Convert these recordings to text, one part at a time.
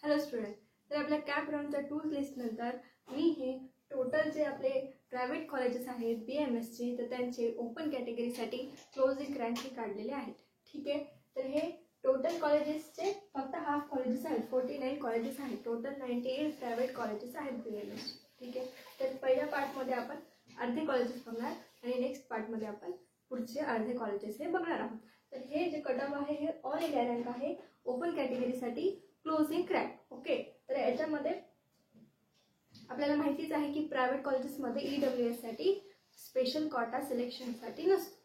Hello student, तर आपल्या cap राऊंडच्या tools list नंतर मी हे टोटल जे आपले प्रायव्हेट कॉलेजेस आहेत BMSचे तर त्यांचे ओपन कॅटेगरीसाठी क्लोजिंग रँक हे काढलेले आहेत. ठीक आहे, तर हे टोटल कॉलेजेसचे फक्त हाफ कॉलेजेस आहेत. 49 कॉलेजेस आहेत. टोटल 98 प्रायव्हेट कॉलेजेस आहेत BMS. ठीक आहे, तर पहिल्या पार्टमध्ये आपण अर्धे कॉलेजेस बघणार आणि नेक्स्ट पार्टमध्ये आपण पुढचे अर्धे कॉलेजेस हे बघणार आहोत. तर हे जे कट ऑफ आहे हे ऑल इंडिया रँक आहे ओपन कॅटेगरीसाठी क्लोजिंग रँक. ओके, तर याच्यामध्ये आपल्याला माहितीच आहे की प्रायव्हेट कॉलेजेसमध्ये EWS साठी स्पेशल कोटा सिलेक्शनसाठी नसतो.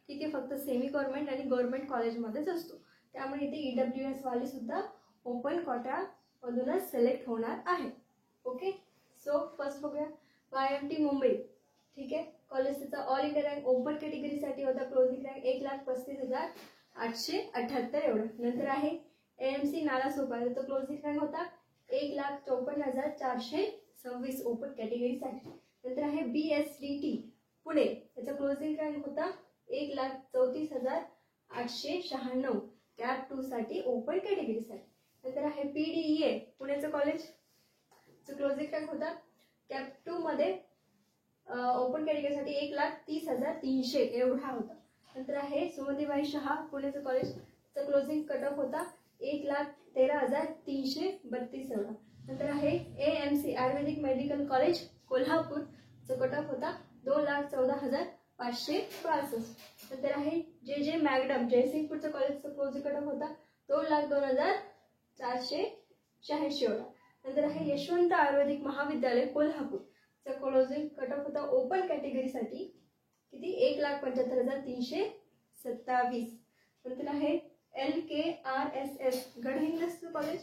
ठीक आहे, फक्त सेमी गव्हर्नमेंट आणि गव्हर्नमेंट कॉलेजमध्येच असतो. त्यामुळे इथे EWS वाले सुद्धा ओपन कोटामधूनच सिलेक्ट होणार आहे. ओके, सो फर्स्ट बघूया YMT मुंबई. ठीक आहे, कॉलेज त्याचा ऑल इंडिया रँक ओपन कॅटेगरीसाठी होता क्लोजिंग रँक 1,35,878 एवढं. नंतर आहे AMC नालासोपारा, त्याचा क्लोजिंग रँक होता 1,54,426 ओपन कॅटेगरीसाठी. नंतर आहे BSDT पुणे, त्याचा क्लोजिंग रँक होता 1,34,896 कॅप 2 साठी ओपन कॅटेगरीसाठी. नंतर आहे PDEA पुण्याचं कॉलेज, क्लोजिंग रँक होता कॅप 2 मध्ये ओपन कॅटेगरीसाठी 1,30,300 एवढा होता. नंतर आहे सुमतीबाई शहा पुण्याचं कॉलेज, त्याचा क्लोजिंग कट ऑफ होता 1,13,332 एवढा. नंतर आहे AMC आयुर्वेदिक मेडिकल कॉलेज कोल्हापूर, चा कट ऑफ होता 2,14,565. नंतर आहे JJ मॅगडम जयसिंगपूरचं कॉलेजचा क्लोजिंग कट ऑफ होता 2,02,486 एवढा. नंतर आहे यशवंत आयुर्वेदिक महाविद्यालय कोल्हापूर, चा क्लोजिंग कट ऑफ होता ओपन कॅटेगरीसाठी किती 1,75,327. नंतर आहे LKRSS गडहिंग्लज कॉलेज,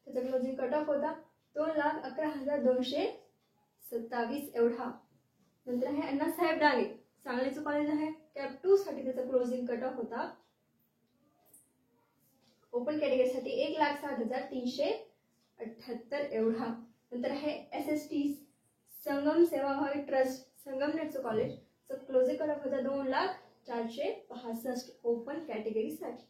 त्याचा क्लोजिंग कट ऑफ होता 2,11,227 एवढा. नंतर आहे अण्णासाहेब डांगे सांगलीचं कॉलेज आहे कॅप 2 साठी, त्याचा क्लोजिंग कट ऑफ होता ओपन कॅटेगरीसाठी 1,07,378 एवढा. नंतर आहे SST संगम सेवाभावी ट्रस्ट संगमनेरचं कॉलेज, क्लोजिंग कट ऑफ होता 2,04,65 ओपन कॅटेगरीसाठी.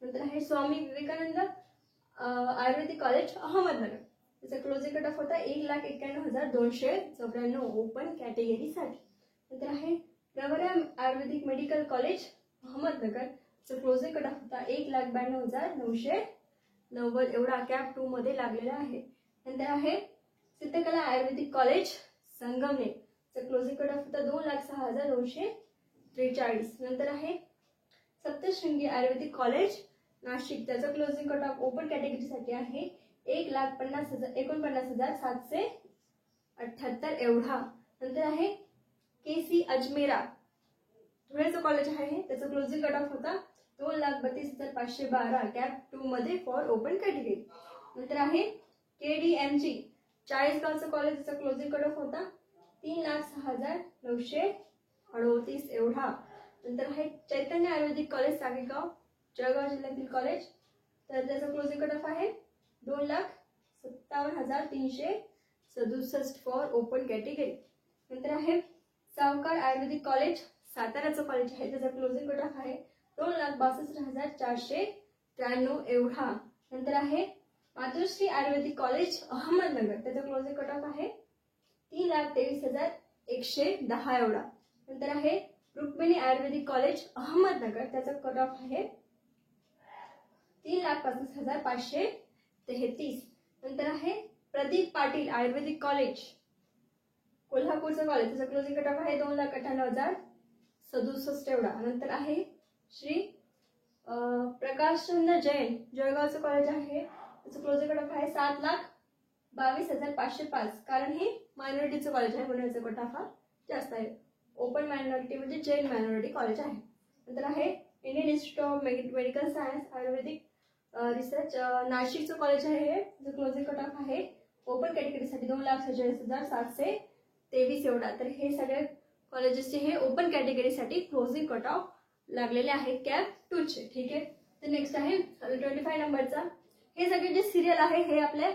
नंतर आहे स्वामी विवेकानंद आयुर्वेदिक कॉलेज अहमदनगर, त्याचा क्लोजिंग कट ऑफ होता 1,91,294 ओपन कॅटेगरीसाठी. नंतर आहे Pravara ayurvedic medical college Ahmednagar, closing cut off होता 1,92,990 एवढा कॅप 2 मध्ये लागलेला आहे. नंतर आहे Siddhakala ayurvedic college Sangamner, closing cut off होता 2,06,243. नंतर आहे सप्तशृंगी आयुर्वेदिक कॉलेज नाशिक, त्याचा क्लोजिंग कट ऑफ ओपन कॅटेगरीसाठी आहे 1,49,778 एवढा. नंतर आहे KC अजमेरा धुळेचं कॉलेज आहे, त्याचा क्लोजिंग कट ऑफ होता 2,32,512 कॅप 2 मध्ये फॉर ओपन कॅटेगरी. नंतर आहे KDMG चाळीसगावचं कॉलेज, त्याचा क्लोजिंग कट ऑफ होता 3,06,938 एवढा. नंतर आहे चैतन्य आयुर्वेदिक कॉलेज सागेगाव जळगाव जिल्ह्यातील कॉलेज, तर त्याचा क्लोजिंग कट ऑफ आहे 2,57,367 फॉर ओपन कॅटेगरी. नंतर आहे सावकार आयुर्वेदिक कॉलेज साताराचं कॉलेज आहे, त्याचा क्लोजिंग कट ऑफ आहे 2,62,493 एवढा. नंतर आहे मातोश्री आयुर्वेदिक कॉलेज अहमदनगर, त्याचा क्लोजिंग कट ऑफ आहे 3,23,110 एवढा. नंतर आहे रुक्मिणी आयुर्वेदिक कॉलेज अहमदनगर, त्याचा कट ऑफ आहे 3,35,533. नंतर आहे प्रदीप पाटील आयुर्वेदिक कॉलेज कोल्हापूरचं कॉलेज, त्याचा क्लोजिंग कट ऑफ आहे 2,98,067 एवढा. नंतर आहे श्री प्रकाशचंद्र जैन जळगावचं कॉलेज आहे, त्याचं क्लोजिंग कट ऑफ आहे 7,22,505. कारण हे मायनॉरिटीचं कॉलेज आहे म्हणून याचा कट ऑफ हा जास्त आहे. ओपन मायनॉरिटी म्हणजे जैन मायनॉरिटी कॉलेज आहे. नंतर आहे Indian institute of medical science ayurvedic research नाशिकचं कॉलेज आहे, हे क्लोजिंग कट ऑफ आहे ओपन कॅटेगरीसाठी 2,46,723 एवढा. तर हे सगळे कॉलेजेसचे हे ओपन कॅटेगरीसाठी क्लोजिंग कट ऑफ लागलेले आहेत कॅप 2 चे. ठीक आहे, तर नेक्स्ट आहे 25 नंबरचा. हे सगळे जे सिरियल आहे हे आपल्या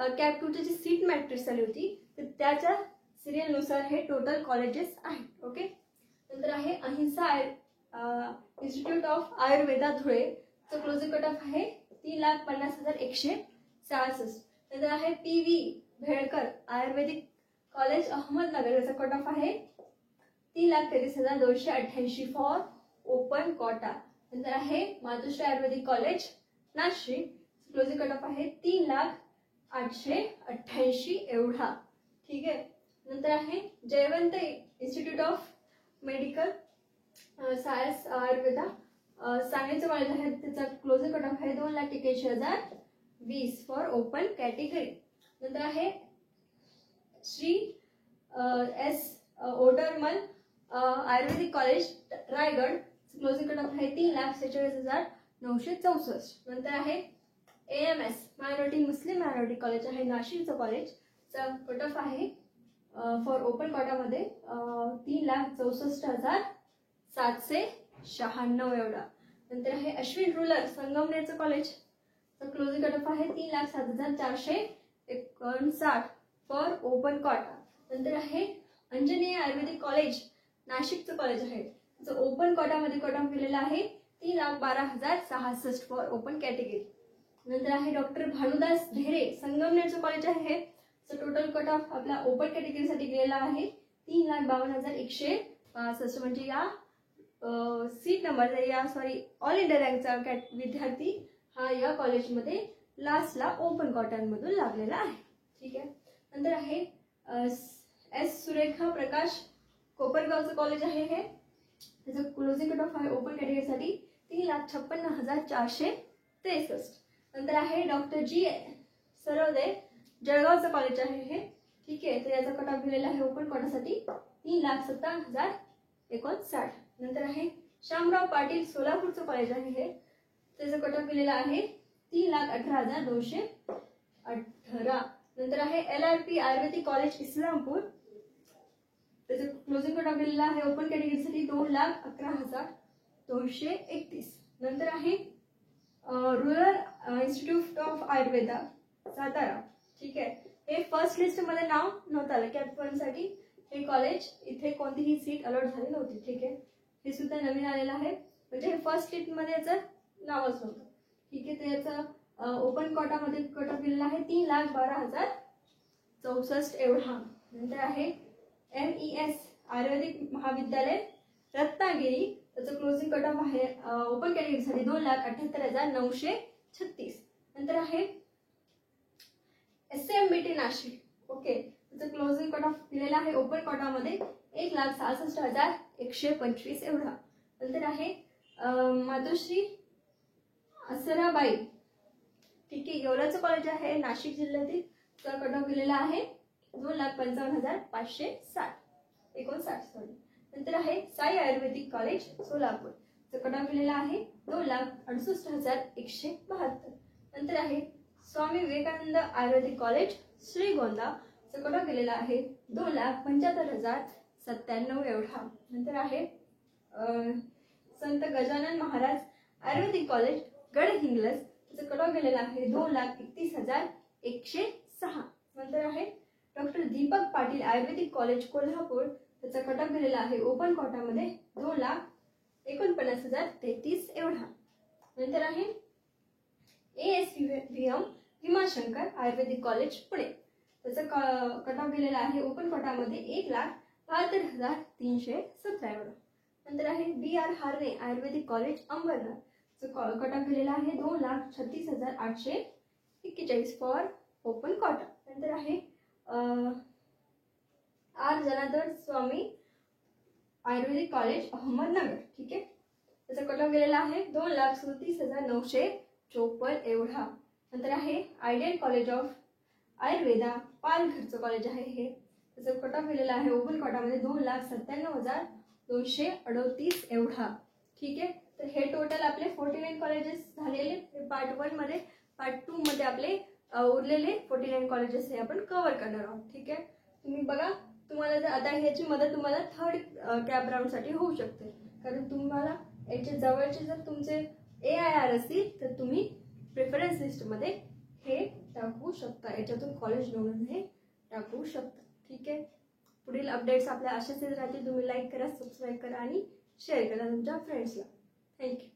कॅप 2 ची जी सीट मॅट्रिक्स आली होती तर त्याच्या सिरियल नुसार हे टोटल कॉलेजेस आहेत. ओके, नंतर आहे अहिंसा institute of Ayurveda Dhule, closing cut off आहे 3,50,100 66. नंतर आहे PV भेळकर आयुर्वेदिक कॉलेज अहमदनगर, याचा कट ऑफ आहे 3,33,288 फॉर ओपन कोटा. नंतर आहे Matoshri ayurvedic college Nashik, closing cut off आहे 3,08,88 एवढा. ठीक आहे. नंतर आहे Jaywant institute of medical science ayurveda सांगलीचं कॉलेज आहे, त्याचा क्लोजिंग कट ऑफ आहे 2,81,020 फॉर ओपन कॅटेगरी. नंतर आहे Shri S Odarmal ayurvedic college Raigad, closing cut off आहे 3,46,964. नंतर आहे AMS minority Muslim minority college आहे नाशिकचं कॉलेजचा कट ऑफ आहे फॉर ओपन कोटामध्ये 3,64,796 एवढा. नंतर आहे अश्विन रुरल संगमनेरचं कॉलेज, क्लोजिंग कट ऑफ आहे 3,07,459 फॉर ओपन कोटा. नंतर आहे अंजनेय आयुर्वेदिक कॉलेज नाशिकचं कॉलेज आहे, त्याचं ओपन कोटामध्ये कट ऑफ केलेला आहे 3,12,066 फॉर ओपन कॅटेगरी. नंतर आहे डॉक्टर भानुदास ढेरे संगमनेरचं कॉलेज आहे, टोटल कट ऑफ आपला ओपन कॅटेगरीसाठी गेलेला आहे 3,52,165. म्हणजे या सीट नंबर ऑल इंडिया रँकचा विद्यार्थी हा या कॉलेजमध्ये लास्टला ओपन कोटांमधून लागलेला आहे. ठीक आहे. नंतर आहे S सुरेखा प्रकाश कोपरगावचं कॉलेज आहे, हे त्याचं क्लोजिंग कट ऑफ आहे ओपन कॅटेगरीसाठी 3,56,463. नंतर आहे डॉक्टर G सरवदे जळगावचं कॉलेज आहे हे. ठीक आहे. तर याचा कट ऑफ दिलेला आहे ओपन कोटासाठी 3,57,059. नंतर आहे श्यामराव पाटील सोलापूरचं कॉलेज आहे हे, त्याचं कट ऑफ दिलेला आहे 3,18,218. नंतर आहे LRP आयुर्वेदिक कॉलेज इस्लामपूर, त्याचं क्लोजिंग कट ऑफ दिलेला आहे ओपन कॅटेगरीसाठी 2,11,231. नंतर आहे rural institute of Ayurveda Satara. ठीक आहे. हे फर्स्ट लिस्ट मध्ये नाव नव्हतं आलं कॅप 1 साठी, हे कॉलेज इथे कोणतीही सीट अलॉट झाली नव्हती. ठीक आहे. हे सुद्धा नवीन आलेलं आहे, म्हणजे हे फर्स्ट लिस्ट मध्ये याचं नावच नव्हतं. ठीक आहे. तर याचं ओपन कोटामध्ये कट ऑफ दिलेला आहे 3,12,064 एवढा. नंतर आहे MES आयुर्वेदिक महाविद्यालय रत्नागिरी, त्याचं क्लोजिंग कट ऑफ आहे ओपन कॅटेगरीसाठी 2,78,936. नंतर आहे SMBT नाशिक, ओके, त्याचं क्लोजिंग कट ऑफ दिलेला आहे ओपन कोटामध्ये 1,66,125 एवढा. नंतर आहे मातोश्री असराबाई, ठीक आहे, येवल्याचं कॉलेज आहे नाशिक जिल्ह्यातील, त्याचा कट ऑफ दिलेला आहे 2,55,559. नंतर आहे साई आयुर्वेदिक कॉलेज सोलापूर, त्याचा कट ऑफ दिलेला आहे 2,68,172. नंतर आहे स्वामी विवेकानंद आयुर्वेदिक कॉलेज श्रीगोंदा, त्याचा कट ऑफ दिलेला आहे 2,75,097 एवढा. नंतर आहे संत गजानन महाराज आयुर्वेदिक कॉलेज गडहिंग्लज, त्याचा कट ऑफ दिलेला आहे 2,31,106. नंतर आहे डॉक्टर दीपक पाटील आयुर्वेदिक कॉलेज कोल्हापूर, त्याचा कट ऑफ दिलेला आहे ओपन कोटामध्ये 2,49,033 एवढा. नंतर आहे ASVM भीमाशंकर आयुर्वेदिक कॉलेज पुणे, त्याचा कट ऑफ दिलेला आहे ओपन कोटामध्ये 1,72,317 एवढा. नंतर आहे BR हार्वे आयुर्वेदिक कॉलेज अंबरनाथ, त्याचा कट ऑफ दिलेला आहे 2,36,841 फॉर ओपन कोटा. नंतर आहे R जनार्दन स्वामी आयुर्वेदिक कॉलेज अहमदनगर, ठीक आहे, त्याचा कट ऑफ गेलेला आहे 2,37,954 एवढा. नंतर आहे आयडियल कॉलेज ऑफ आयुर्वेदा पालघरचं कॉलेज आहे हे, त्याचं कट ऑफ गेलेला आहे ओपन कोटामध्ये 2,97,238 एवढा. ठीक आहे. तर हे टोटल आपले 49 कॉलेजेस झालेले पार्ट 1 मध्ये. पार्ट 2 मध्ये आपले उरलेले 49 कॉलेजेस हे आपण कव्हर करणार आहोत. ठीक आहे. तुम्ही बघा, तुम्हाला जर आता ह्याची मदत तुम्हाला थर्ड कॅप राऊंड साठी होऊ शकते, कारण तुम्हाला याच्या जवळचे जर तुमचे AIR असतील तर तुम्ही प्रेफरन्स लिस्ट मध्ये हे टाकू शकता, याच्यातून कॉलेज निवडून हे टाकू शकता. ठीक आहे. पुढील अपडेट्स आपल्या अशाच राहतील. तुम्ही लाईक करा, सबस्क्राईब करा आणि शेअर करा तुमच्या फ्रेंड्सला. थँक्यू.